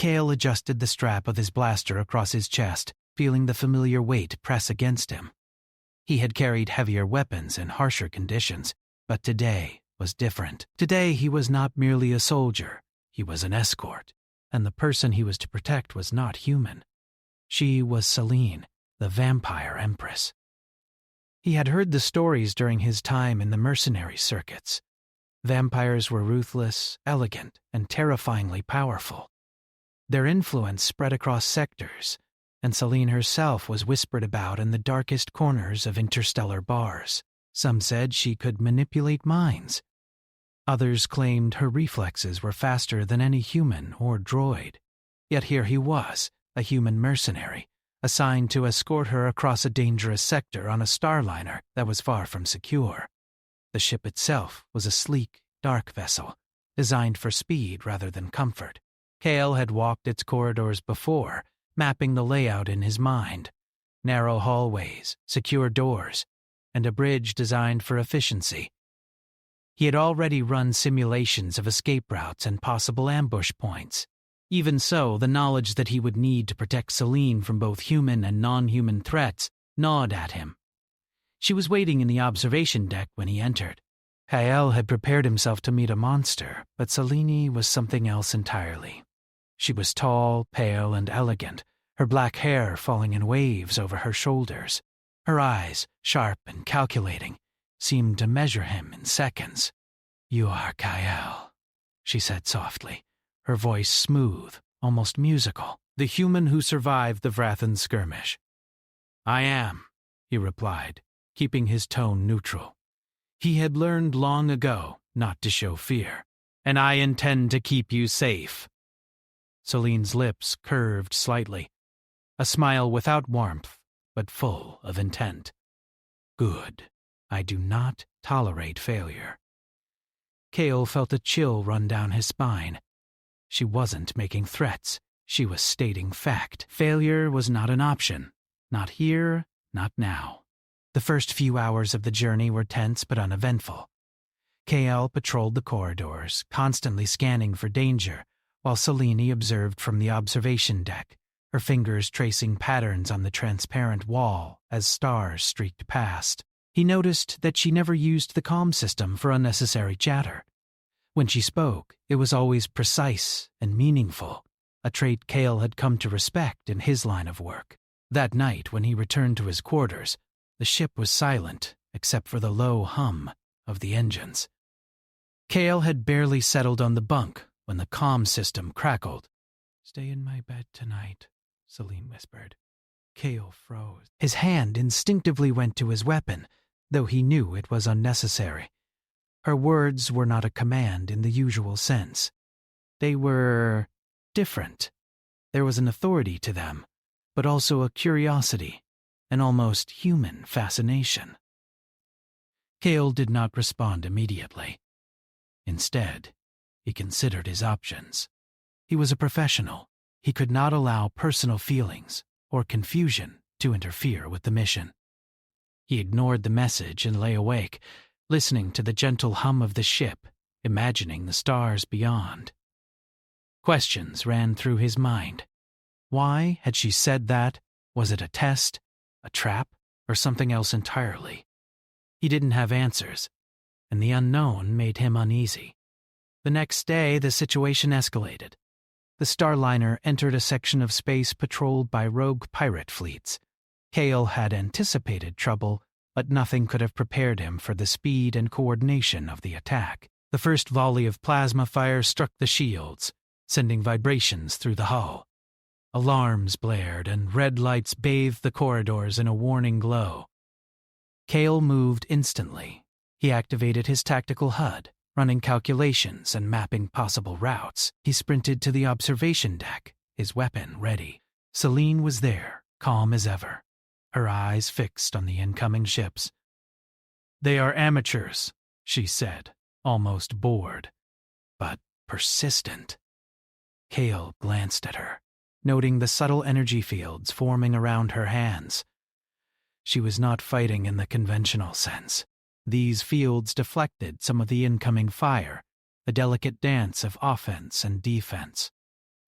Kale adjusted the strap of his blaster across his chest, feeling the familiar weight press against him. He had carried heavier weapons in harsher conditions, but today was different. Today he was not merely a soldier, he was an escort, and the person he was to protect was not human. She was Selene, the vampire Empress. He had heard the stories during his time in the mercenary circuits. Vampires were ruthless, elegant, and terrifyingly powerful. Their influence spread across sectors, and Selene herself was whispered about in the darkest corners of interstellar bars. Some said she could manipulate minds. Others claimed her reflexes were faster than any human or droid. Yet here he was, a human mercenary, assigned to escort her across a dangerous sector on a starliner that was far from secure. The ship itself was a sleek, dark vessel, designed for speed rather than comfort. Kale had walked its corridors before, mapping the layout in his mind. Narrow hallways, secure doors, and a bridge designed for efficiency. He had already run simulations of escape routes and possible ambush points. Even so, the knowledge that he would need to protect Selene from both human and non-human threats gnawed at him. She was waiting in the observation deck when he entered. Kale had prepared himself to meet a monster, but Selene was something else entirely. She was tall, pale, and elegant, her black hair falling in waves over her shoulders. Her eyes, sharp and calculating, seemed to measure him in seconds. "You are Kyle," she said softly, her voice smooth, almost musical, the human who survived the Vrathan skirmish. "I am," he replied, keeping his tone neutral. He had learned long ago not to show fear. "And I intend to keep you safe." Selene's lips curved slightly, a smile without warmth, but full of intent. "Good. I do not tolerate failure." Kale felt a chill run down his spine. She wasn't making threats. She was stating fact. Failure was not an option. Not here, not now. The first few hours of the journey were tense but uneventful. Kale patrolled the corridors, constantly scanning for danger, while Selene observed from the observation deck, her fingers tracing patterns on the transparent wall as stars streaked past. He noticed that she never used the comm system for unnecessary chatter. When she spoke, it was always precise and meaningful, a trait Kale had come to respect in his line of work. That night, when he returned to his quarters, the ship was silent except for the low hum of the engines. Kale had barely settled on the bunk when the comm system crackled. "Stay in my bed tonight," Selene whispered. Kale froze. His hand instinctively went to his weapon, though he knew it was unnecessary. Her words were not a command in the usual sense. They were different. There was an authority to them, but also a curiosity, an almost human fascination. Kale did not respond immediately. Instead, he considered his options. He was a professional. He could not allow personal feelings or confusion to interfere with the mission. He ignored the message and lay awake, listening to the gentle hum of the ship, imagining the stars beyond. Questions ran through his mind. Why had she said that? Was it a test, a trap, or something else entirely? He didn't have answers, and the unknown made him uneasy. The next day, the situation escalated. The starliner entered a section of space patrolled by rogue pirate fleets. Kale had anticipated trouble, but nothing could have prepared him for the speed and coordination of the attack. The first volley of plasma fire struck the shields, sending vibrations through the hull. Alarms blared and red lights bathed the corridors in a warning glow. Kale moved instantly. He activated his tactical HUD, running calculations and mapping possible routes. He sprinted to the observation deck, his weapon ready. Selene was there, calm as ever, her eyes fixed on the incoming ships. "They are amateurs," she said, almost bored, but persistent. Kale glanced at her, noting the subtle energy fields forming around her hands. She was not fighting in the conventional sense. These fields deflected some of the incoming fire, a delicate dance of offense and defense.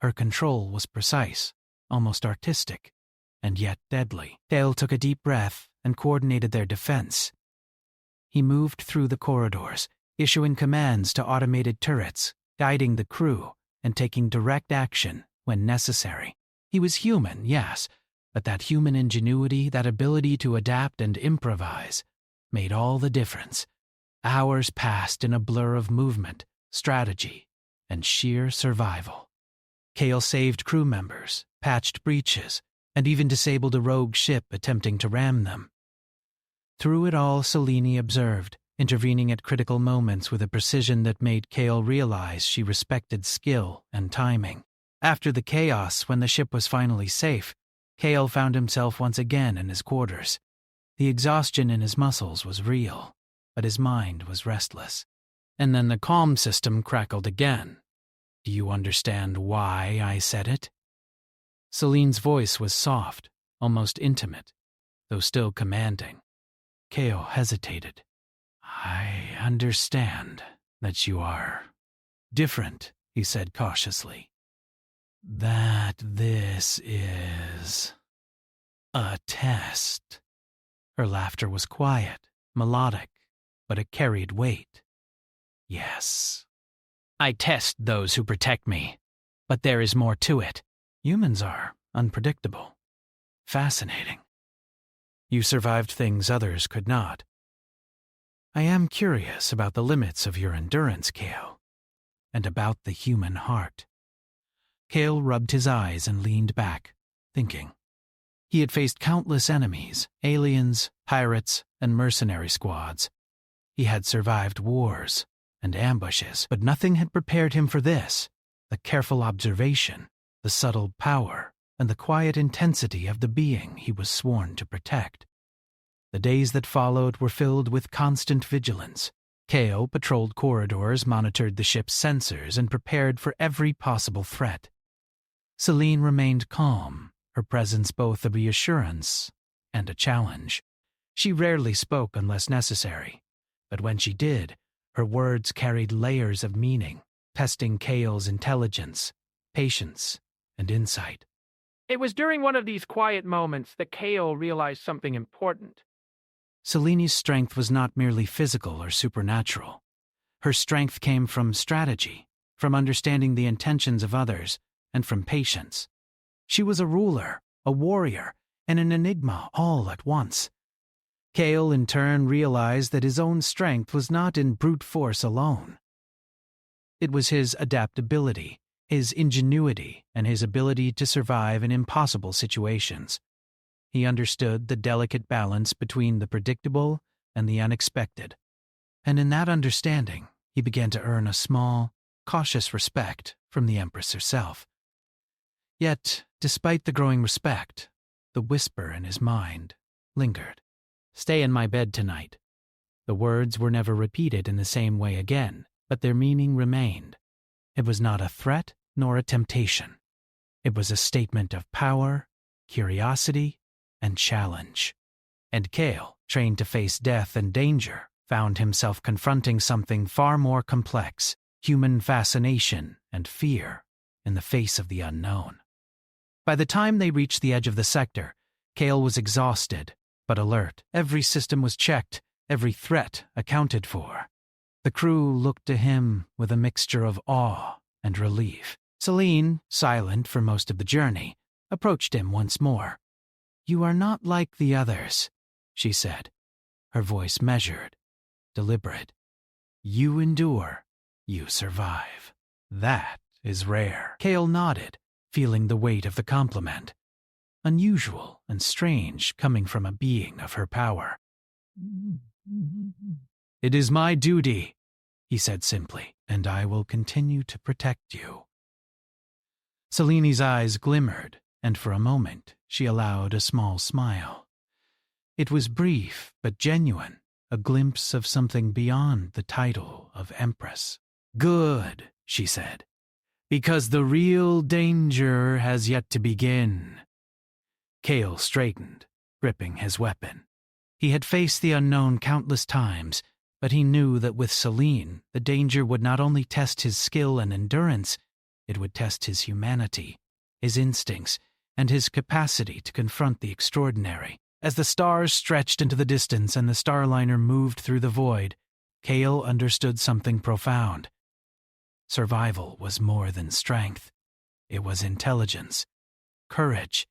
Her control was precise, almost artistic, and yet deadly. Kale took a deep breath and coordinated their defense. He moved through the corridors, issuing commands to automated turrets, guiding the crew, and taking direct action when necessary. He was human, yes, but that human ingenuity, that ability to adapt and improvise, made all the difference. Hours passed in a blur of movement, strategy, and sheer survival. Kale saved crew members, patched breaches, and even disabled a rogue ship attempting to ram them. Through it all, Selene observed, intervening at critical moments with a precision that made Kale realize she respected skill and timing. After the chaos, when the ship was finally safe, Kale found himself once again in his quarters. The exhaustion in his muscles was real, but his mind was restless. And then the comm system crackled again. "Do you understand why I said it?" Selene's voice was soft, almost intimate, though still commanding. Kale hesitated. "I understand that you are different," he said cautiously. "That this is a test." Her laughter was quiet, melodic, but it carried weight. "Yes. I test those who protect me, but there is more to it. Humans are unpredictable, fascinating. You survived things others could not. I am curious about the limits of your endurance, Kale, and about the human heart." Kale rubbed his eyes and leaned back, thinking. He had faced countless enemies, aliens, pirates, and mercenary squads. He had survived wars and ambushes, but nothing had prepared him for this: the careful observation, the subtle power, and the quiet intensity of the being he was sworn to protect. The days that followed were filled with constant vigilance. Kale patrolled corridors, monitored the ship's sensors, and prepared for every possible threat. Selene remained calm, her presence both a reassurance and a challenge. She rarely spoke unless necessary, but when she did, her words carried layers of meaning, testing Kale's intelligence, patience, and insight. It was during one of these quiet moments that Kale realized something important. Selene's strength was not merely physical or supernatural. Her strength came from strategy, from understanding the intentions of others, and from patience. She was a ruler, a warrior, and an enigma all at once. Kale, in turn, realized that his own strength was not in brute force alone. It was his adaptability, his ingenuity, and his ability to survive in impossible situations. He understood the delicate balance between the predictable and the unexpected, and in that understanding, he began to earn a small, cautious respect from the Empress herself. Yet, despite the growing respect, the whisper in his mind lingered. "Stay in my bed tonight." The words were never repeated in the same way again, but their meaning remained. It was not a threat nor a temptation. It was a statement of power, curiosity, and challenge. And Kale, trained to face death and danger, found himself confronting something far more complex: human fascination and fear in the face of the unknown. By the time they reached the edge of the sector, Kale was exhausted but alert. Every system was checked, every threat accounted for. The crew looked to him with a mixture of awe and relief. Selene, silent for most of the journey, approached him once more. "You are not like the others," she said, her voice measured, deliberate. "You endure, you survive. That is rare." Kale nodded, feeling the weight of the compliment. Unusual and strange coming from a being of her power. "It is my duty," he said simply, "and I will continue to protect you." Selene's eyes glimmered, and for a moment she allowed a small smile. It was brief but genuine, a glimpse of something beyond the title of Empress. "Good," she said, "because the real danger has yet to begin." Kale straightened, gripping his weapon. He had faced the unknown countless times, but he knew that with Selene, the danger would not only test his skill and endurance, It would test his humanity, his instincts, and his capacity to confront the extraordinary. As the stars stretched into the distance and the starliner moved through the void, Cale understood something profound. Survival was more than strength. It was intelligence, courage,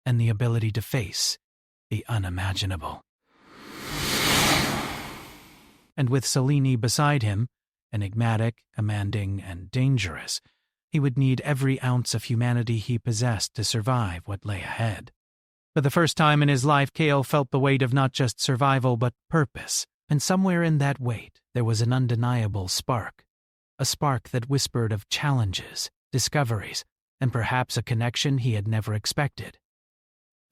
and the ability to face the unimaginable. And with Selene beside him, enigmatic, commanding, and dangerous, he would need every ounce of humanity he possessed to survive what lay ahead. For the first time in his life, Cale felt the weight of not just survival but purpose, and somewhere in that weight there was an undeniable spark. A spark that whispered of challenges, discoveries, and perhaps a connection he had never expected.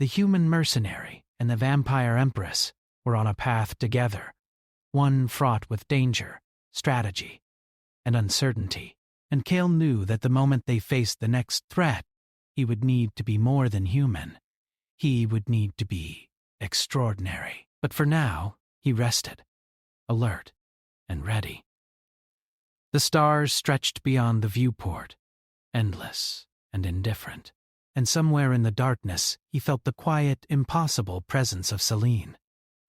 The human mercenary and the vampire Empress were on a path together, one fraught with danger, strategy, and uncertainty, and Cale knew that the moment they faced the next threat, he would need to be more than human. He would need to be extraordinary. But for now, he rested, alert, and ready. The stars stretched beyond the viewport, endless and indifferent, and somewhere in the darkness he felt the quiet, impossible presence of Selene,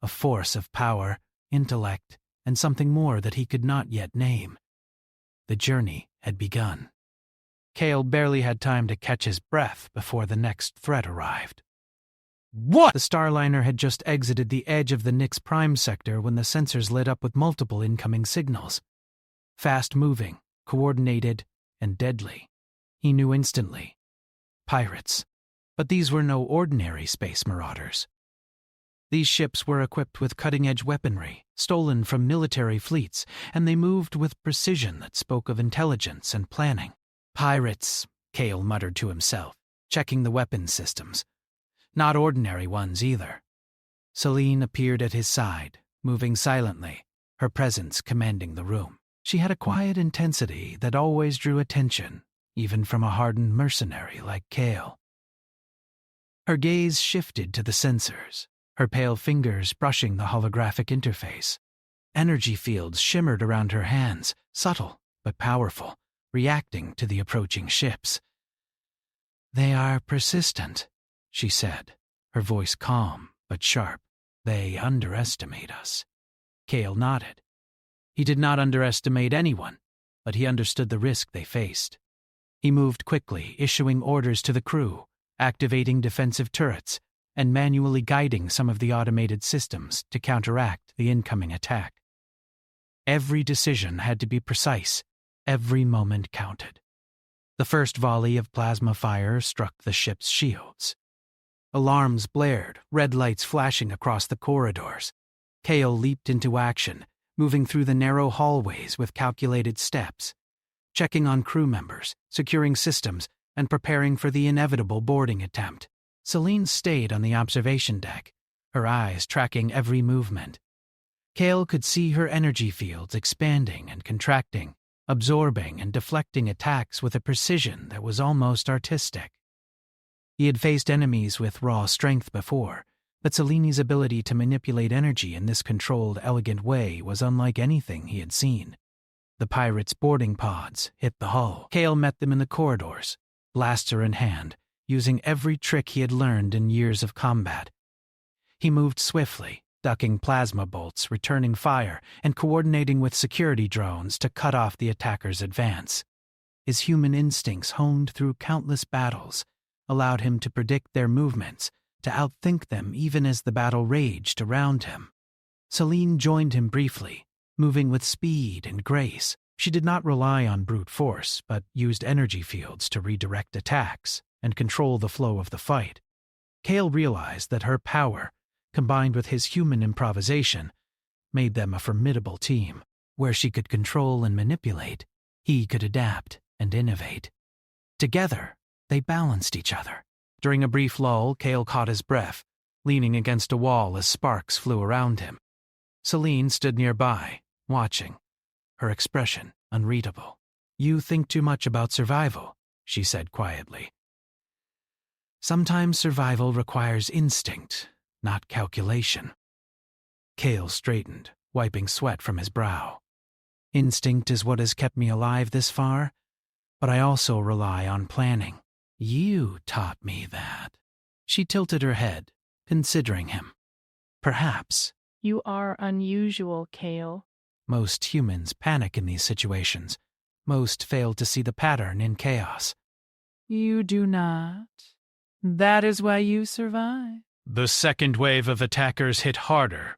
a force of power, intellect, and something more that he could not yet name. The journey had begun. Cale barely had time to catch his breath before the next threat arrived. What? The starliner had just exited the edge of the Nix Prime sector when the sensors lit up with multiple incoming signals. Fast-moving, coordinated, and deadly. He knew instantly. Pirates. But these were no ordinary space marauders. These ships were equipped with cutting-edge weaponry, stolen from military fleets, and they moved with precision that spoke of intelligence and planning. Pirates, Cale muttered to himself, checking the weapons systems. Not ordinary ones either. Selene appeared at his side, moving silently, her presence commanding the room. She had a quiet intensity that always drew attention, even from a hardened mercenary like Cale. Her gaze shifted to the sensors, her pale fingers brushing the holographic interface. Energy fields shimmered around her hands, subtle but powerful, reacting to the approaching ships. "They are persistent," she said, her voice calm but sharp. "They underestimate us." Cale nodded. He did not underestimate anyone, but he understood the risk they faced. He moved quickly, issuing orders to the crew, activating defensive turrets, and manually guiding some of the automated systems to counteract the incoming attack. Every decision had to be precise. Every moment counted. The first volley of plasma fire struck the ship's shields. Alarms blared, red lights flashing across the corridors. Cale leaped into action, moving through the narrow hallways with calculated steps, checking on crew members, securing systems, and preparing for the inevitable boarding attempt. Selene stayed on the observation deck, her eyes tracking every movement. Cale could see her energy fields expanding and contracting, absorbing and deflecting attacks with a precision that was almost artistic. He had faced enemies with raw strength before, but Selene's ability to manipulate energy in this controlled, elegant way was unlike anything he had seen. The pirates' boarding pods hit the hull. Cale met them in the corridors, blaster in hand, using every trick he had learned in years of combat. He moved swiftly, ducking plasma bolts, returning fire, and coordinating with security drones to cut off the attackers' advance. His human instincts, honed through countless battles, allowed him to predict their movements, to outthink them even as the battle raged around him. Selene joined him briefly, moving with speed and grace. She did not rely on brute force, but used energy fields to redirect attacks and control the flow of the fight. Cale realized that her power, combined with his human improvisation, made them a formidable team. Where she could control and manipulate, he could adapt and innovate. Together, they balanced each other. During a brief lull, Cale caught his breath, leaning against a wall as sparks flew around him. Selene stood nearby, watching, her expression unreadable. "You think too much about survival," she said quietly. "Sometimes survival requires instinct, not calculation." Cale straightened, wiping sweat from his brow. "Instinct is what has kept me alive this far, but I also rely on planning. You taught me that. She tilted her head, considering him. Perhaps. You are unusual, Kale. Most humans panic in these situations. Most fail to see the pattern in chaos. You do not. That is why you survive. The second wave of attackers hit harder.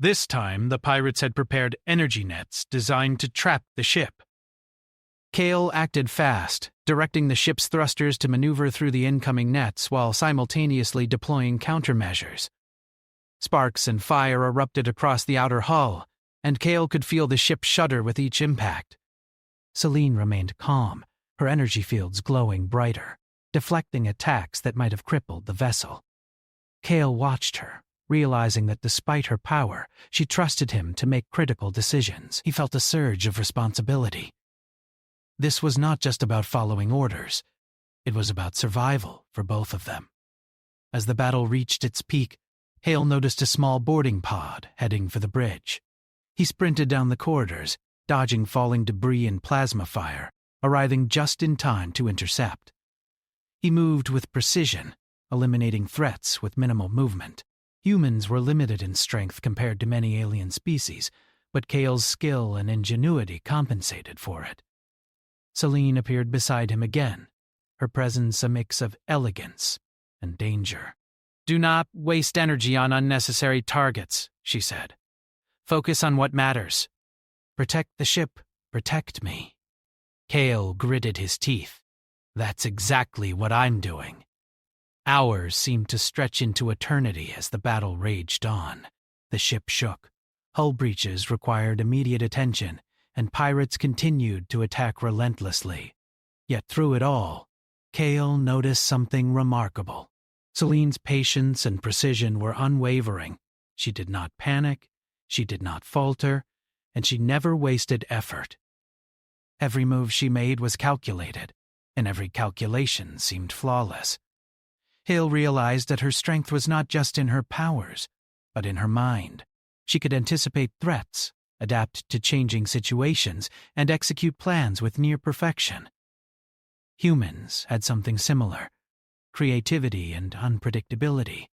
This time, the pirates had prepared energy nets designed to trap the ship. Kale acted fast, directing the ship's thrusters to maneuver through the incoming nets while simultaneously deploying countermeasures. Sparks and fire erupted across the outer hull, and Kale could feel the ship shudder with each impact. Celine remained calm, her energy fields glowing brighter, deflecting attacks that might have crippled the vessel. Kale watched her, realizing that despite her power, she trusted him to make critical decisions. He felt a surge of responsibility. This was not just about following orders. It was about survival for both of them. As the battle reached its peak, Hale noticed a small boarding pod heading for the bridge. He sprinted down the corridors, dodging falling debris and plasma fire, arriving just in time to intercept. He moved with precision, eliminating threats with minimal movement. Humans were limited in strength compared to many alien species, but Kale's skill and ingenuity compensated for it. Celine appeared beside him again, her presence a mix of elegance and danger. Do not waste energy on unnecessary targets, she said. Focus on what matters. Protect the ship, protect me. Kale gritted his teeth. That's exactly what I'm doing. Hours seemed to stretch into eternity as the battle raged on. The ship shook. Hull breaches required immediate attention, and pirates continued to attack relentlessly. Yet through it all, Kale noticed something remarkable. Celine's patience and precision were unwavering. She did not panic, she did not falter, and she never wasted effort. Every move she made was calculated, and every calculation seemed flawless. Hale realized that her strength was not just in her powers, but in her mind. She could anticipate threats, adapt to changing situations, and execute plans with near perfection. Humans had something similar, creativity and unpredictability,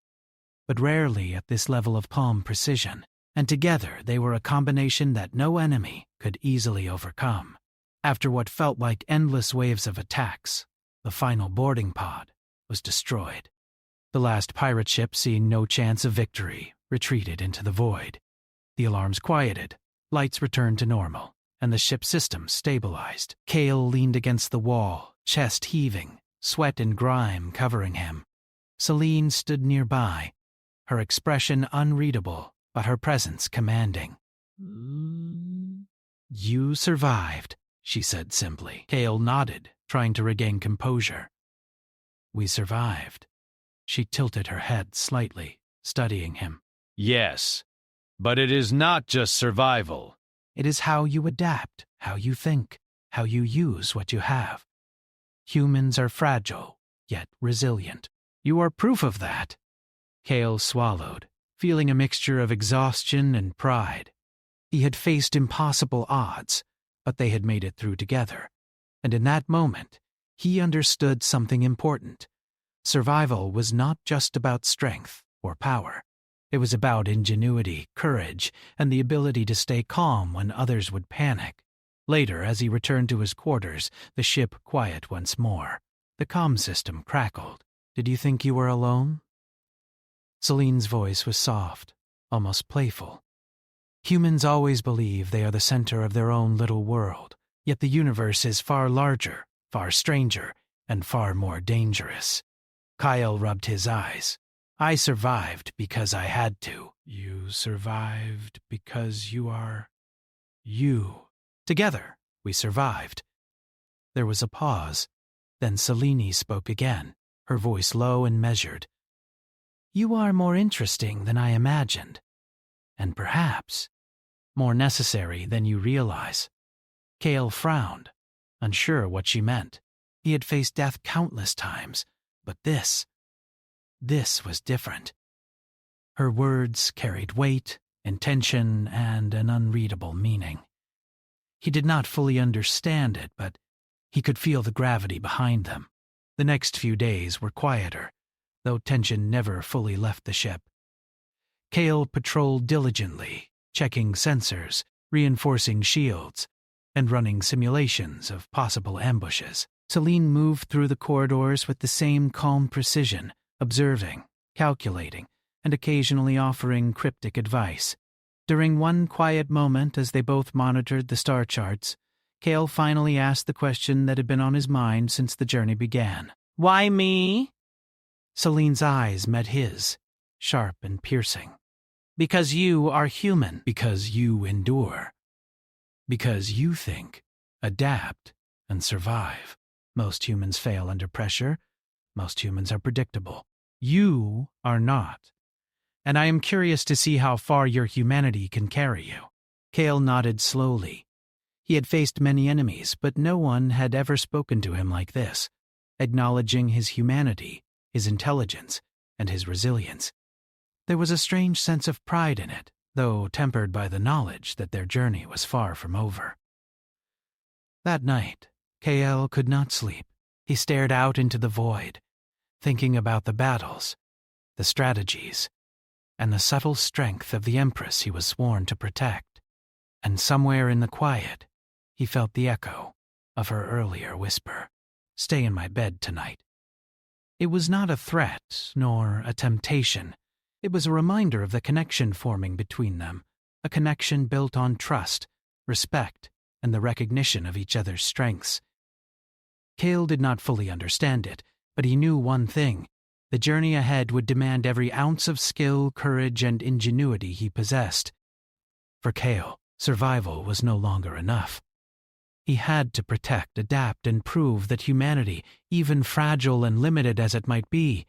but rarely at this level of calm precision, and together they were a combination that no enemy could easily overcome. After what felt like endless waves of attacks, the final boarding pod was destroyed. The last pirate ship, seeing no chance of victory, retreated into the void. The alarms quieted, lights returned to normal, and the ship's system stabilized. Kale leaned against the wall, chest heaving, sweat and grime covering him. Celine stood nearby, her expression unreadable, but her presence commanding. You survived, she said simply. Kale nodded, trying to regain composure. We survived. She tilted her head slightly, studying him. Yes, but it is not just survival. It is how you adapt, how you think, how you use what you have. Humans are fragile, yet resilient. You are proof of that. Kale swallowed, feeling a mixture of exhaustion and pride. He had faced impossible odds, but they had made it through together. And in that moment, he understood something important. Survival was not just about strength or power. It was about ingenuity, courage, and the ability to stay calm when others would panic. Later, as he returned to his quarters, the ship quiet once more. The comm system crackled. Did you think you were alone? Celine's voice was soft, almost playful. Humans always believe they are the center of their own little world, yet the universe is far larger, far stranger, and far more dangerous. Kyle rubbed his eyes. I survived because I had to. You survived because you are... you. Together, we survived. There was a pause. Then Celine spoke again, her voice low and measured. You are more interesting than I imagined, and perhaps more necessary than you realize. Kale frowned, unsure what she meant. He had faced death countless times, but this was different. Her words carried weight, intention, and an unreadable meaning. He did not fully understand it, but He could feel the gravity behind them. The next few days were quieter, though tension never fully left the ship. Kale patrolled diligently, checking sensors, reinforcing shields, and running simulations of possible ambushes. Celine moved through the corridors with the same calm precision, observing, calculating, and occasionally offering cryptic advice. During one quiet moment as they both monitored the star charts, Kale finally asked the question that had been on his mind since the journey began. "Why me?" Celine's eyes met his, sharp and piercing. "Because you are human. Because you endure. Because you think, adapt, and survive. Most humans fail under pressure. Most humans are predictable. You are not. And I am curious to see how far your humanity can carry you." Kale nodded slowly. He had faced many enemies, but no one had ever spoken to him like this, acknowledging his humanity, his intelligence, and his resilience. There was a strange sense of pride in it, though tempered by the knowledge that their journey was far from over. That night, Kale could not sleep. He stared out into the void, thinking about the battles, the strategies, and the subtle strength of the Empress he was sworn to protect. And somewhere in the quiet, he felt the echo of her earlier whisper, "Stay in my bed tonight." It was not a threat, nor a temptation. It was a reminder of the connection forming between them, a connection built on trust, respect, and the recognition of each other's strengths. Kale did not fully understand it, but he knew one thing: the journey ahead would demand every ounce of skill, courage, and ingenuity he possessed. For Kale, survival was no longer enough. He had to protect, adapt, and prove that humanity, even fragile and limited as it might be,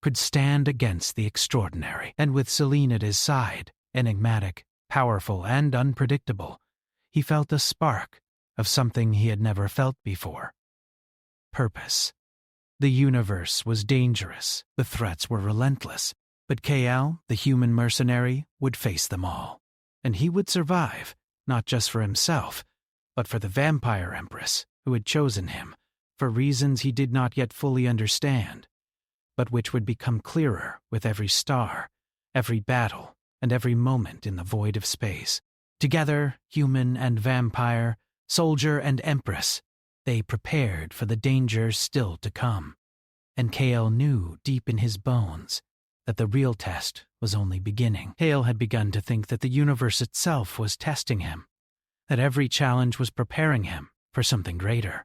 could stand against the extraordinary. And with Celine at his side, enigmatic, powerful, and unpredictable, he felt a spark of something he had never felt before: purpose. The universe was dangerous, the threats were relentless, but Kale, the human mercenary, would face them all. And he would survive, not just for himself, but for the vampire Empress who had chosen him, for reasons he did not yet fully understand, but which would become clearer with every star, every battle, and every moment in the void of space. Together, human and vampire, soldier and Empress, they prepared for the dangers still to come. And Kale knew deep in his bones that the real test was only beginning. Kale had begun to think that the universe itself was testing him, that every challenge was preparing him for something greater.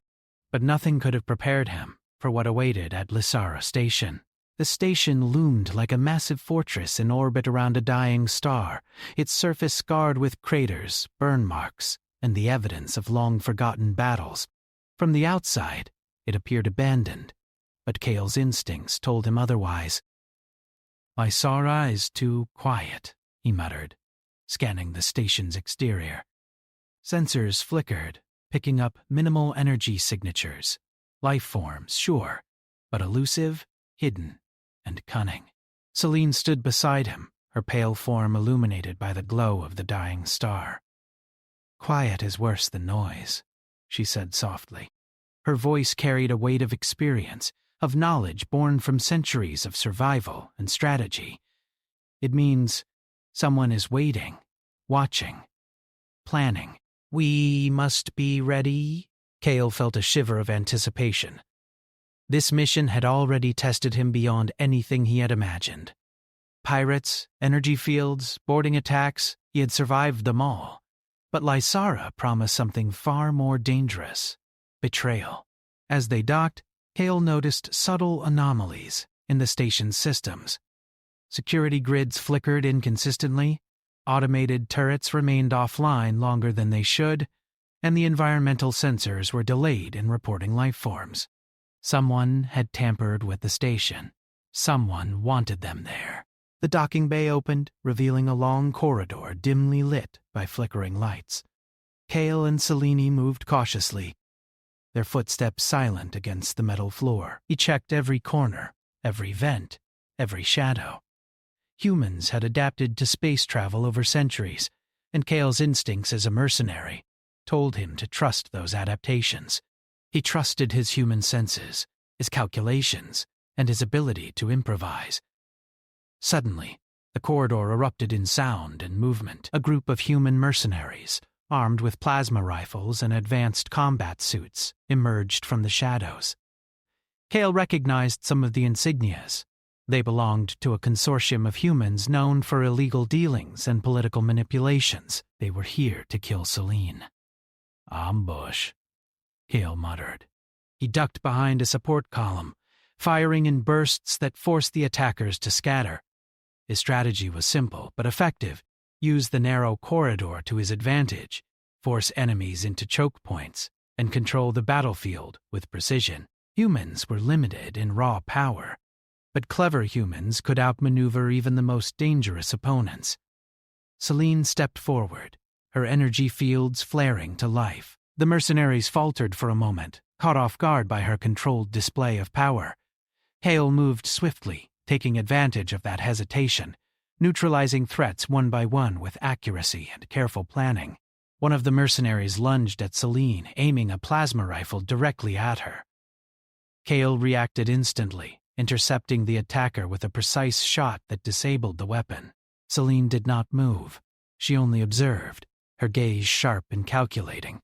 But nothing could have prepared him for what awaited at Lysara Station. The station loomed like a massive fortress in orbit around a dying star, its surface scarred with craters, burn marks, and the evidence of long-forgotten battles. From the outside, it appeared abandoned, but Kale's instincts told him otherwise. "Lysara is too quiet," he muttered, scanning the station's exterior. Sensors flickered, picking up minimal energy signatures. Life forms, sure, but elusive, hidden, and cunning. Celine stood beside him, her pale form illuminated by the glow of the dying star. "Quiet is worse than noise," she said softly. Her voice carried a weight of experience, of knowledge born from centuries of survival and strategy. It means someone is waiting, watching, planning. "We must be ready." Kale felt a shiver of anticipation. This mission had already tested him beyond anything he had imagined. Pirates, energy fields, boarding attacks, he had survived them all. But Lysara promised something far more dangerous: betrayal. As they docked, Kale noticed subtle anomalies in the station's systems. Security grids flickered inconsistently, automated turrets remained offline longer than they should, and the environmental sensors were delayed in reporting life forms. Someone had tampered with the station. Someone wanted them there. The docking bay opened, revealing a long corridor dimly lit by flickering lights. Kale and Celine moved cautiously, their footsteps silent against the metal floor. He checked every corner, every vent, every shadow. Humans had adapted to space travel over centuries, and Kale's instincts as a mercenary told him to trust those adaptations. He trusted his human senses, his calculations, and his ability to improvise. Suddenly, the corridor erupted in sound and movement. A group of human mercenaries, armed with plasma rifles and advanced combat suits, emerged from the shadows. Cale recognized some of the insignias. They belonged to a consortium of humans known for illegal dealings and political manipulations. They were here to kill Celine. "Ambush," Cale muttered. He ducked behind a support column, firing in bursts that forced the attackers to scatter. His strategy was simple but effective. Use the narrow corridor to his advantage, force enemies into choke points, and control the battlefield with precision. Humans were limited in raw power, but clever humans could outmaneuver even the most dangerous opponents. Celine stepped forward, her energy fields flaring to life. The mercenaries faltered for a moment, caught off guard by her controlled display of power. Cale moved swiftly, taking advantage of that hesitation, neutralizing threats one by one with accuracy and careful planning. One of the mercenaries lunged at Celine, aiming a plasma rifle directly at her. Cale reacted instantly, intercepting the attacker with a precise shot that disabled the weapon. Celine did not move. She only observed, her gaze sharp and calculating.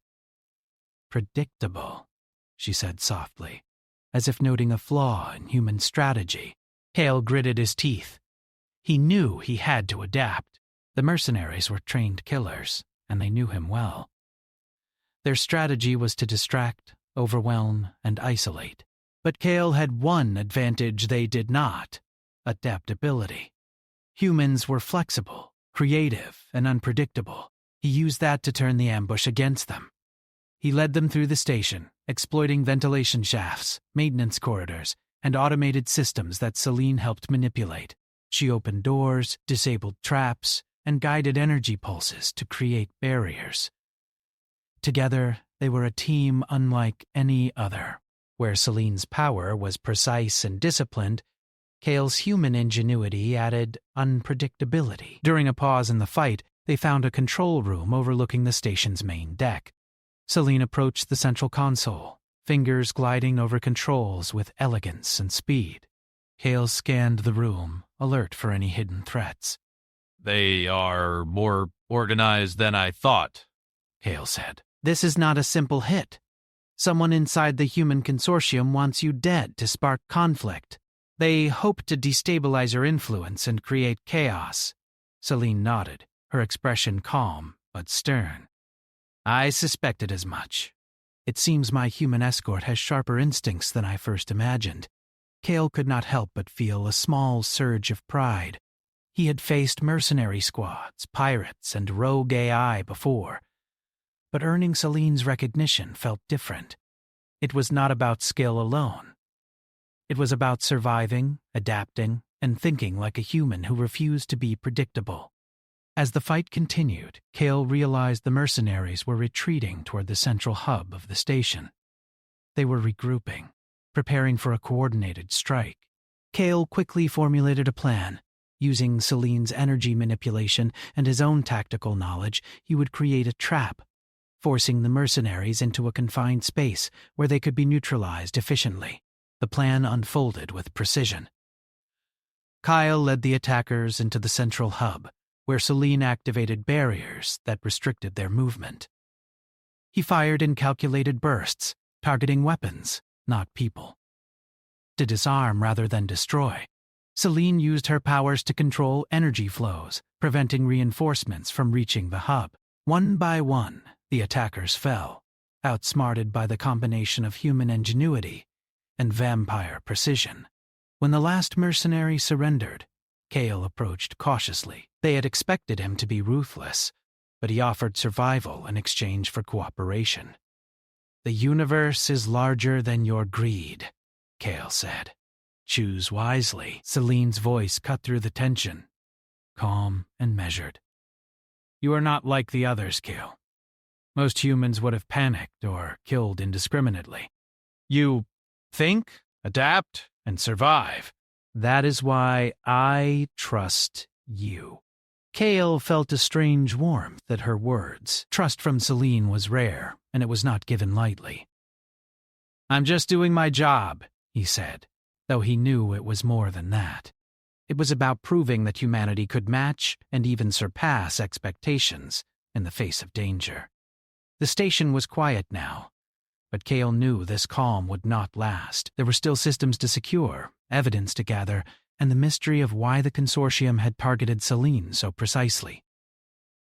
"Predictable," she said softly, as if noting a flaw in human strategy. Cale gritted his teeth. He knew he had to adapt. The mercenaries were trained killers, and they knew him well. Their strategy was to distract, overwhelm, and isolate. But Cale had one advantage they did not: adaptability. Humans were flexible, creative, and unpredictable. He used that to turn the ambush against them. He led them through the station, exploiting ventilation shafts, maintenance corridors, and automated systems that Celine helped manipulate. She opened doors, disabled traps, and guided energy pulses to create barriers. Together, they were a team unlike any other. Where Celine's power was precise and disciplined, Cale's human ingenuity added unpredictability. During a pause in the fight, they found a control room overlooking the station's main deck. Celine approached the central console, fingers gliding over controls with elegance and speed. Cale scanned the room, alert for any hidden threats. "They are more organized than I thought," Cale said. "This is not a simple hit. Someone inside the human consortium wants you dead to spark conflict. They hope to destabilize your influence and create chaos." Celine nodded, her expression calm but stern. "I suspected as much. It seems my human escort has sharper instincts than I first imagined." Cale could not help but feel a small surge of pride. He had faced mercenary squads, pirates, and rogue AI before. But earning Celine's recognition felt different. It was not about skill alone. It was about surviving, adapting, and thinking like a human who refused to be predictable. As the fight continued, Cale realized the mercenaries were retreating toward the central hub of the station. They were regrouping, preparing for a coordinated strike. Cale quickly formulated a plan. Using Celine's energy manipulation and his own tactical knowledge, he would create a trap, forcing the mercenaries into a confined space where they could be neutralized efficiently. The plan unfolded with precision. Kyle led the attackers into the central hub, where Celine activated barriers that restricted their movement. He fired in calculated bursts, targeting weapons, not people. To disarm rather than destroy, Celine used her powers to control energy flows, preventing reinforcements from reaching the hub. One by one, the attackers fell, outsmarted by the combination of human ingenuity and vampire precision. When the last mercenary surrendered, Cale approached cautiously. They had expected him to be ruthless, but he offered survival in exchange for cooperation. "The universe is larger than your greed," Cale said. "Choose wisely." Celine's voice cut through the tension, calm and measured. "You are not like the others, Cale. Most humans would have panicked or killed indiscriminately. You think, adapt, and survive. That is why I trust you." Cale felt a strange warmth at her words. Trust from Celine was rare, and it was not given lightly. "I'm just doing my job," he said, though he knew it was more than that. It was about proving that humanity could match and even surpass expectations in the face of danger. The station was quiet now, but Cale knew this calm would not last. There were still systems to secure, evidence to gather, and the mystery of why the consortium had targeted Selene so precisely.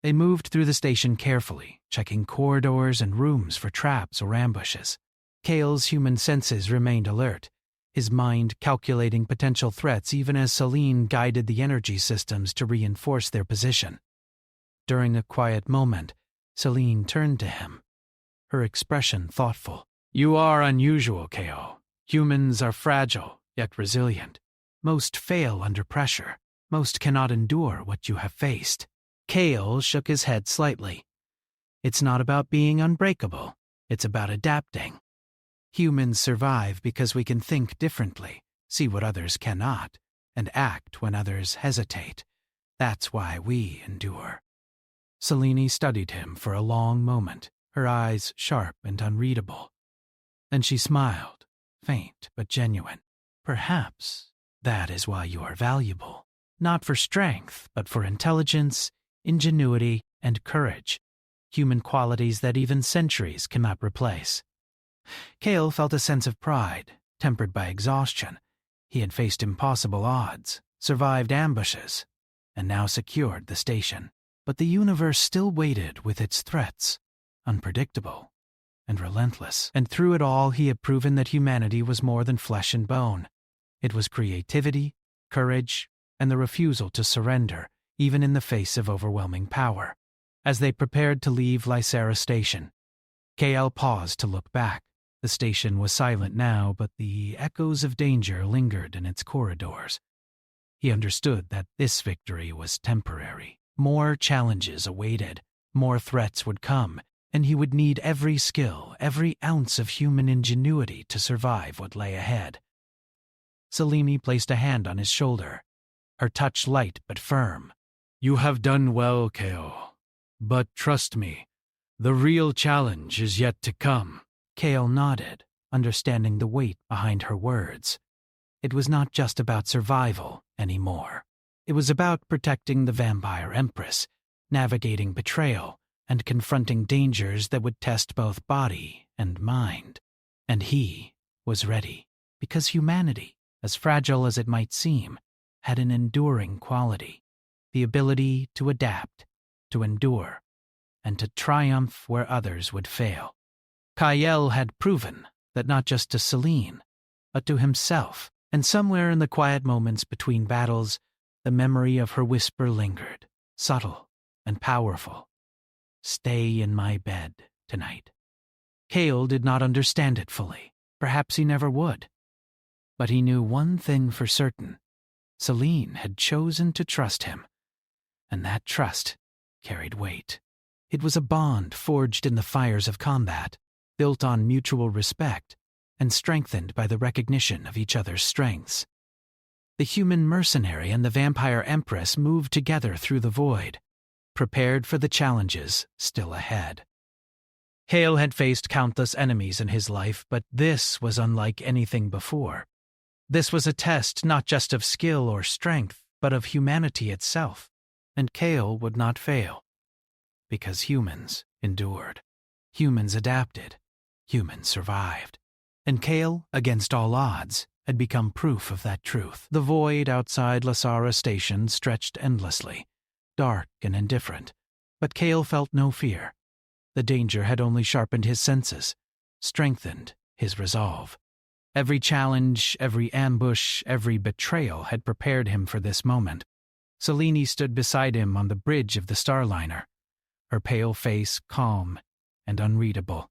They moved through the station carefully, checking corridors and rooms for traps or ambushes. Cale's human senses remained alert, his mind calculating potential threats even as Selene guided the energy systems to reinforce their position. During a quiet moment, Selene turned to him, her expression thoughtful. "You are unusual, Cale. Humans are fragile, yet resilient. Most fail under pressure. Most cannot endure what you have faced." Cale shook his head slightly. "It's not about being unbreakable. It's about adapting. Humans survive because we can think differently, see what others cannot, and act when others hesitate. That's why we endure." Selene studied him for a long moment, her eyes sharp and unreadable. Then she smiled, faint but genuine. "Perhaps that is why you are valuable. Not for strength, but for intelligence, ingenuity, and courage. Human qualities that even centuries cannot replace." Cale felt a sense of pride, tempered by exhaustion. He had faced impossible odds, survived ambushes, and now secured the station. But the universe still waited with its threats, unpredictable and relentless. And through it all, he had proven that humanity was more than flesh and bone. It was creativity, courage, and the refusal to surrender, even in the face of overwhelming power. As they prepared to leave Lysera Station, Cale paused to look back. The station was silent now, but the echoes of danger lingered in its corridors. He understood that this victory was temporary. More challenges awaited, more threats would come, and he would need every skill, every ounce of human ingenuity to survive what lay ahead. Selene placed a hand on his shoulder, her touch light but firm. "You have done well, Cale. But trust me, the real challenge is yet to come." Cale nodded, understanding the weight behind her words. It was not just about survival anymore. It was about protecting the vampire Empress, navigating betrayal, and confronting dangers that would test both body and mind. And he was ready, because humanity, as fragile as it might seem, had an enduring quality, the ability to adapt, to endure, and to triumph where others would fail. Cale had proven that not just to Selene, but to himself, and somewhere in the quiet moments between battles, the memory of her whisper lingered, subtle and powerful. "Stay in my bed tonight." Cale did not understand it fully. Perhaps he never would. But he knew one thing for certain. Selene had chosen to trust him, and that trust carried weight. It was a bond forged in the fires of combat, built on mutual respect, and strengthened by the recognition of each other's strengths. The human mercenary and the vampire Empress moved together through the void, prepared for the challenges still ahead. Cale had faced countless enemies in his life, but this was unlike anything before. This was a test not just of skill or strength, but of humanity itself, and Cale would not fail. Because humans endured. Humans adapted. Humans survived. And Cale, against all odds, had become proof of that truth. The void outside Lysera Station stretched endlessly, dark and indifferent, but Cale felt no fear. The danger had only sharpened his senses, strengthened his resolve. Every challenge, every ambush, every betrayal had prepared him for this moment. Selene stood beside him on the bridge of the Starliner, her pale face calm and unreadable.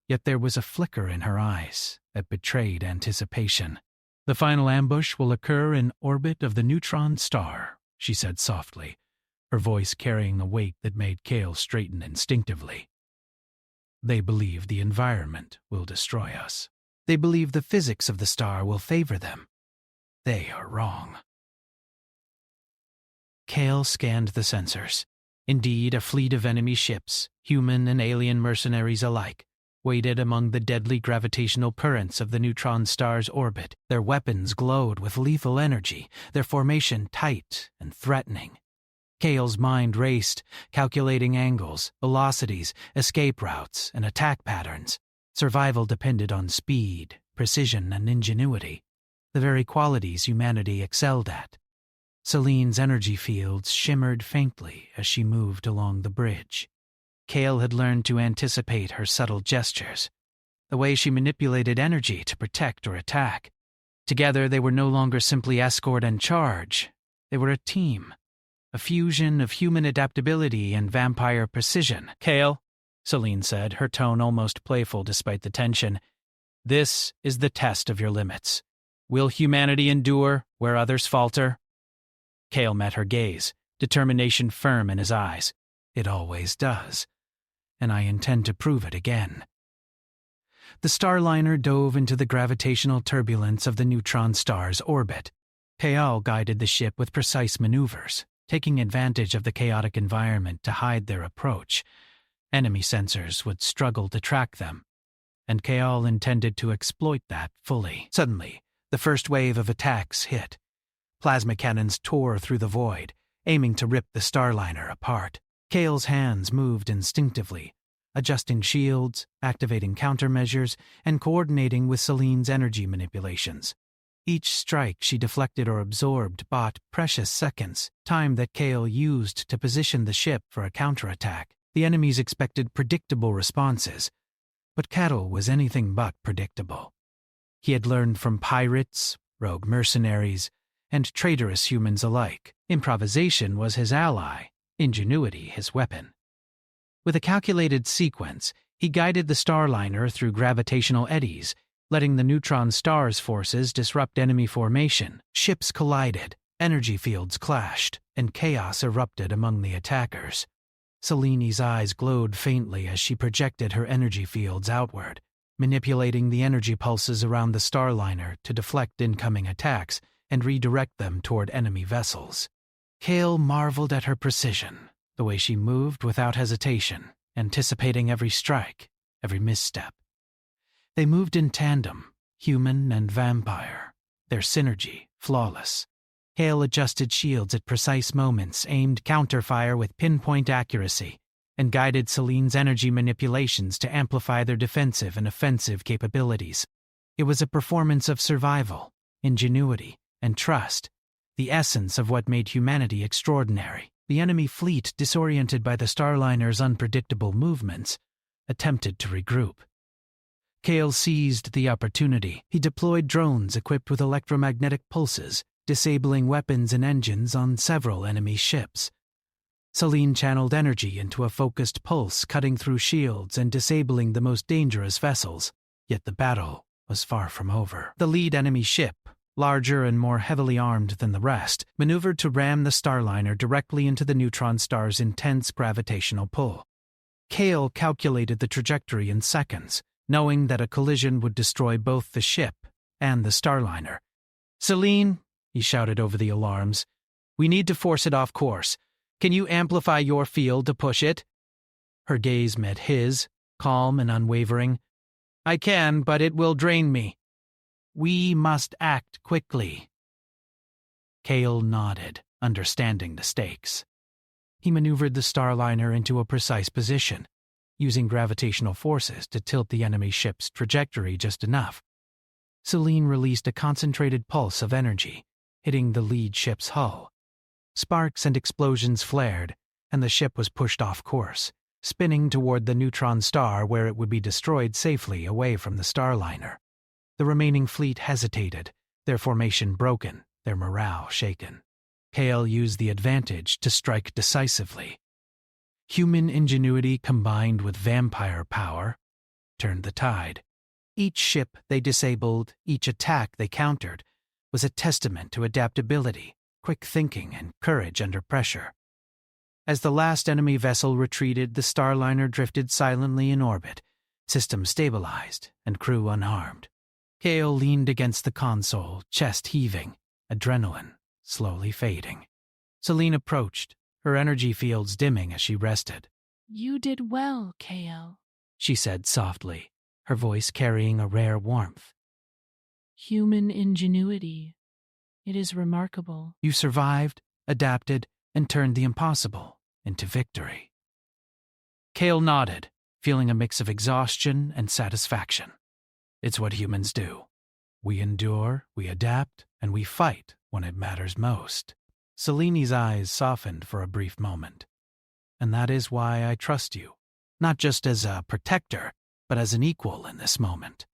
Yet there was a flicker in her eyes that betrayed anticipation. "The final ambush will occur in orbit of the neutron star," she said softly, her voice carrying a weight that made Cale straighten instinctively. "They believe the environment will destroy us. They believe the physics of the star will favor them. They are wrong." Cale scanned the sensors. Indeed, a fleet of enemy ships, human and alien mercenaries alike, waited among the deadly gravitational currents of the neutron star's orbit. Their weapons glowed with lethal energy, their formation tight and threatening. Kale's mind raced, calculating angles, velocities, escape routes, and attack patterns. Survival depended on speed, precision, and ingenuity, the very qualities humanity excelled at. Celine's energy fields shimmered faintly as she moved along the bridge. Kale had learned to anticipate her subtle gestures, the way she manipulated energy to protect or attack. Together, they were no longer simply escort and charge. They were a team, a fusion of human adaptability and vampire precision. "Kale," Celine said, her tone almost playful despite the tension, "this is the test of your limits. Will humanity endure where others falter?" Kale met her gaze, determination firm in his eyes. "It always does, and I intend to prove it again." The Starliner dove into the gravitational turbulence of the neutron star's orbit. Kale guided the ship with precise maneuvers, taking advantage of the chaotic environment to hide their approach. Enemy sensors would struggle to track them, and Kale intended to exploit that fully. Suddenly, the first wave of attacks hit. Plasma cannons tore through the void, aiming to rip the Starliner apart. Kale's hands moved instinctively, adjusting shields, activating countermeasures, and coordinating with Celine's energy manipulations. Each strike she deflected or absorbed bought precious seconds, time that Kale used to position the ship for a counterattack. The enemies expected predictable responses, but Kale was anything but predictable. He had learned from pirates, rogue mercenaries, and traitorous humans alike. Improvisation was his ally, ingenuity his weapon. With a calculated sequence, he guided the Starliner through gravitational eddies, letting the neutron star's forces disrupt enemy formation. Ships collided, energy fields clashed, and chaos erupted among the attackers. Celine's eyes glowed faintly as she projected her energy fields outward, manipulating the energy pulses around the Starliner to deflect incoming attacks and redirect them toward enemy vessels. Kale marveled at her precision, the way she moved without hesitation, anticipating every strike, every misstep. They moved in tandem, human and vampire, their synergy flawless. Kale adjusted shields at precise moments, aimed counterfire with pinpoint accuracy, and guided Celine's energy manipulations to amplify their defensive and offensive capabilities. It was a performance of survival, ingenuity, and trust, the essence of what made humanity extraordinary. The enemy fleet, disoriented by the Starliner's unpredictable movements, attempted to regroup. Kale seized the opportunity. He deployed drones equipped with electromagnetic pulses, disabling weapons and engines on several enemy ships. Celine channeled energy into a focused pulse, cutting through shields and disabling the most dangerous vessels. Yet the battle was far from over. The lead enemy ship, larger and more heavily armed than the rest, maneuvered to ram the Starliner directly into the neutron star's intense gravitational pull. Kale calculated the trajectory in seconds, knowing that a collision would destroy both the ship and the Starliner. "Celine," he shouted over the alarms, "we need to force it off course. Can you amplify your field to push it?" Her gaze met his, calm and unwavering. "I can, but it will drain me." "We must act quickly." Kale nodded, understanding the stakes. He maneuvered the Starliner into a precise position, using gravitational forces to tilt the enemy ship's trajectory just enough. Celine released a concentrated pulse of energy, hitting the lead ship's hull. Sparks and explosions flared, and the ship was pushed off course, spinning toward the neutron star where it would be destroyed safely away from the Starliner. The remaining fleet hesitated, their formation broken, their morale shaken. Kale used the advantage to strike decisively. Human ingenuity combined with vampire power turned the tide. Each ship they disabled, each attack they countered, was a testament to adaptability, quick thinking, and courage under pressure. As the last enemy vessel retreated, the Starliner drifted silently in orbit, system stabilized, and crew unharmed. Kale leaned against the console, chest heaving, adrenaline slowly fading. Celine approached, her energy fields dimming as she rested. "You did well, Kale," she said softly. her voice carrying a rare warmth. Human ingenuity. It is remarkable. You survived, adapted, and turned the impossible into victory. Kale nodded, feeling a mix of exhaustion and satisfaction. It's what humans do. We endure, we adapt, and we fight when it matters most. Seleni's eyes softened for a brief moment. And that is why I trust you, not just as a protector, but as an equal in this moment.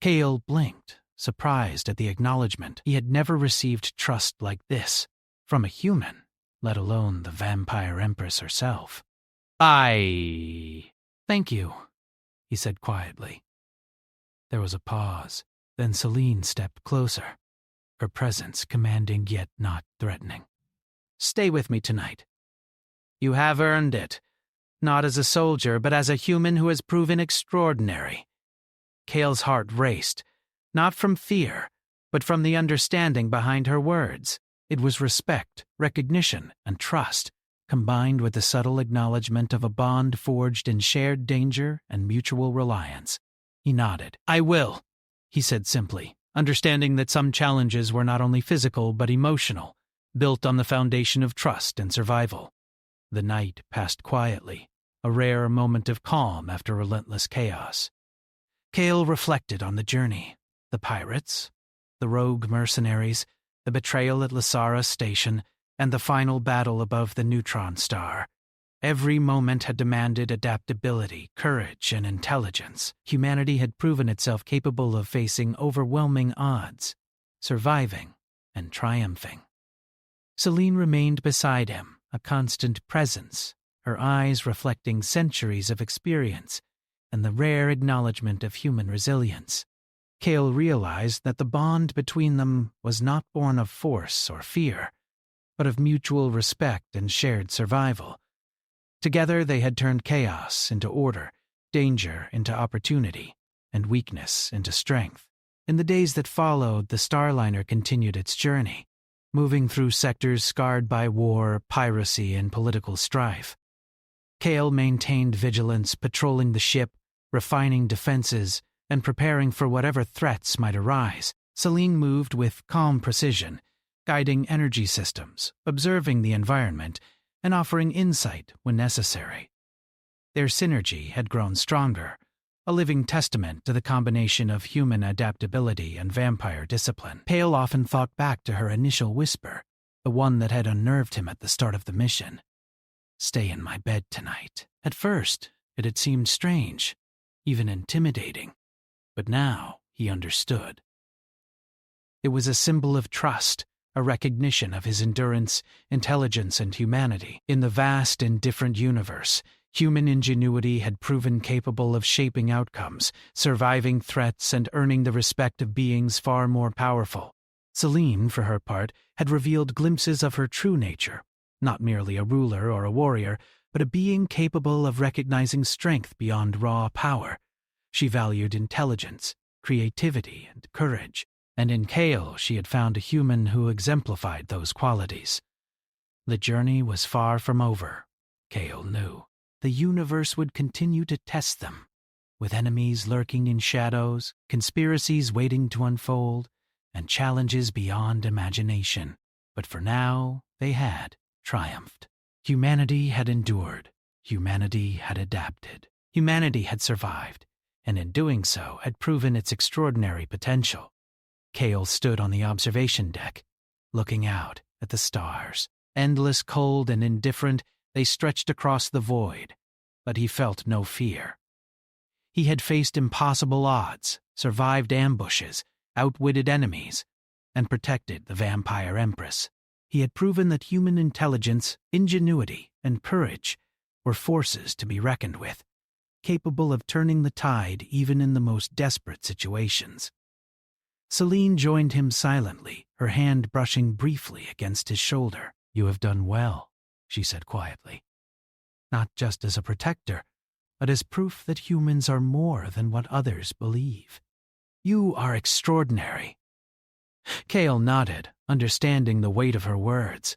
Kale blinked, surprised at the acknowledgement. He had never received trust like this, from a human, let alone the vampire Empress herself. Thank you, he said quietly. There was a pause, then Celine stepped closer, her presence commanding yet not threatening. Stay with me tonight. You have earned it, not as a soldier, but as a human who has proven extraordinary. Kale's heart raced, not from fear, but from the understanding behind her words. It was respect, recognition, and trust, combined with the subtle acknowledgement of a bond forged in shared danger and mutual reliance. He nodded. I will, he said simply, understanding that some challenges were not only physical but emotional, built on the foundation of trust and survival. The night passed quietly, a rare moment of calm after relentless chaos. Kale reflected on the journey, the pirates, the rogue mercenaries, the betrayal at Lasara Station, and the final battle above the neutron star. Every moment had demanded adaptability, courage, and intelligence. Humanity had proven itself capable of facing overwhelming odds, surviving, and triumphing. Celine remained beside him, a constant presence, her eyes reflecting centuries of experience and the rare acknowledgement of human resilience. Kale realized that the bond between them was not born of force or fear, but of mutual respect and shared survival. Together they had turned chaos into order, danger into opportunity, and weakness into strength. In the days that followed, the Starliner continued its journey, moving through sectors scarred by war, piracy, and political strife. Kale maintained vigilance, patrolling the ship, refining defenses, and preparing for whatever threats might arise. Celine moved with calm precision, guiding energy systems, observing the environment, and offering insight when necessary. Their synergy had grown stronger, a living testament to the combination of human adaptability and vampire discipline. Kale often thought back to her initial whisper, the one that had unnerved him at the start of the mission. Stay in my bed tonight. At first, it had seemed strange, even intimidating, but now he understood. It was a symbol of trust, a recognition of his endurance, intelligence, and humanity. In the vast and different universe, human ingenuity had proven capable of shaping outcomes, surviving threats, and earning the respect of beings far more powerful. Celine, for her part, had revealed glimpses of her true nature, not merely a ruler or a warrior, but a being capable of recognizing strength beyond raw power. She valued intelligence, creativity, and courage, and in Kale she had found a human who exemplified those qualities. The journey was far from over, Kale knew. The universe would continue to test them, with enemies lurking in shadows, conspiracies waiting to unfold, and challenges beyond imagination. But for now, they had triumphed. Humanity had endured. Humanity had adapted. Humanity had survived, and in doing so had proven its extraordinary potential. Kale stood on the observation deck, looking out at the stars. Endless, cold, and indifferent, they stretched across the void, but he felt no fear. He had faced impossible odds, survived ambushes, outwitted enemies, and protected the vampire Empress. He had proven that human intelligence, ingenuity, and courage were forces to be reckoned with, capable of turning the tide even in the most desperate situations. Celine joined him silently, her hand brushing briefly against his shoulder. You have done well, she said quietly. Not just as a protector, but as proof that humans are more than what others believe. You are extraordinary. Kale nodded, understanding the weight of her words.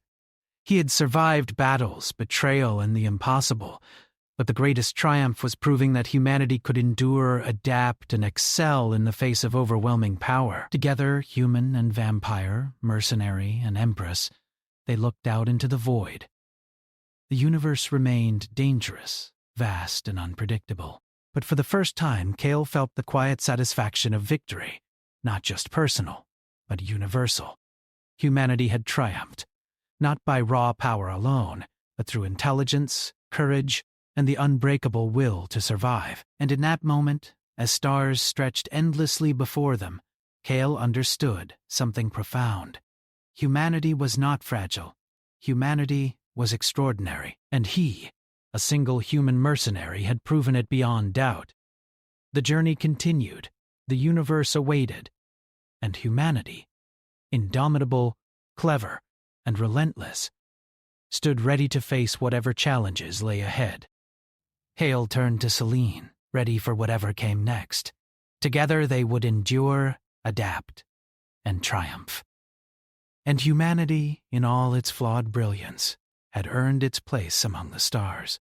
He had survived battles, betrayal, and the impossible, But the greatest triumph was proving that humanity could endure, adapt, and excel in the face of overwhelming power. Together, human and vampire, mercenary and empress, they looked out into the void. The universe remained dangerous, vast, and unpredictable. But for the first time, Cale felt the quiet satisfaction of victory, not just personal, but universal. Humanity had triumphed, not by raw power alone, but through intelligence, courage, and the unbreakable will to survive. And in that moment, as stars stretched endlessly before them, Cale understood something profound. Humanity was not fragile. Humanity was extraordinary, and he, a single human mercenary, had proven it beyond doubt. The journey continued, the universe awaited, and humanity, indomitable, clever, and relentless, stood ready to face whatever challenges lay ahead. Cale turned to Celine, ready for whatever came next. Together they would endure, adapt, and triumph. And humanity, in all its flawed brilliance, had earned its place among the stars.